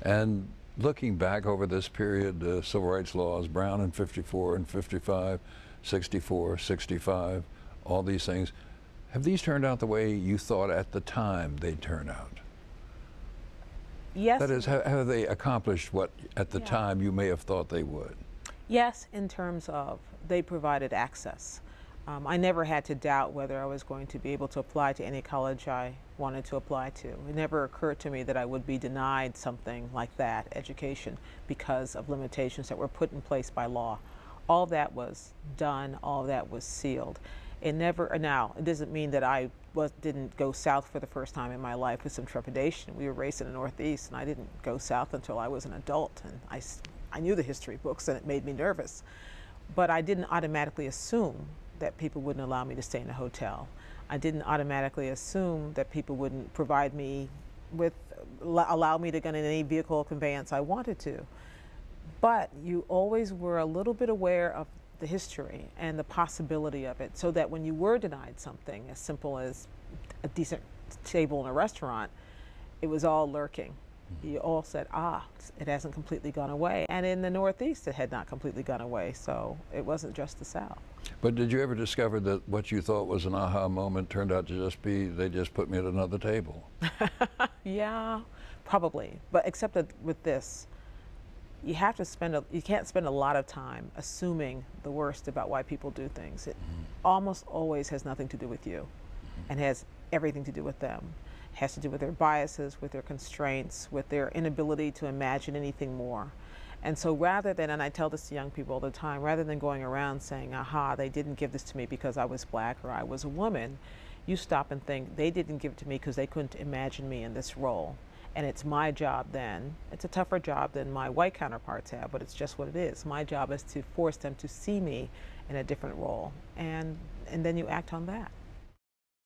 And looking back over this period, the civil rights laws, Brown in 54 and 55, 64, 65, all these things, have these turned out the way you thought at the time they'd turn out? Yes. That is, have they accomplished what at the Yeah. time you may have thought they would? Yes, in terms of they provided access. I never had to doubt whether I was going to be able to apply to any college I wanted to apply to. It never occurred to me that I would be denied something like that, education, because of limitations that were put in place by law. All that was done, all that was sealed. It never, now, it doesn't mean that I didn't go south for the first time in my life with some trepidation. We were raised in the Northeast, and I didn't go south until I was an adult, and I knew the history books, and it made me nervous. But I didn't automatically assume that people wouldn't allow me to stay in a hotel. I didn't automatically assume that people wouldn't provide me with, allow me to get in any vehicle conveyance I wanted to. But you always were a little bit aware of the history and the possibility of it, so that when you were denied something as simple as a decent table in a restaurant, it was all lurking. You all said, ah, it hasn't completely gone away. And in the Northeast, it had not completely gone away, so it wasn't just the South. But did you ever discover that what you thought was an aha moment turned out to just be, they just put me at another table? Yeah, probably. But except that with this, you have to you can't spend a lot of time assuming the worst about why people do things. It almost always has nothing to do with you and has everything to do with them. It has to do with their biases, with their constraints, with their inability to imagine anything more. And so rather than, and I tell this to young people all the time, rather than going around saying, aha, they didn't give this to me because I was black or I was a woman, you stop and think, they didn't give it to me because they couldn't imagine me in this role. And it's my job then. It's a tougher job than my white counterparts have, but it's just what it is. My job is to force them to see me in a different role. And then you act on that.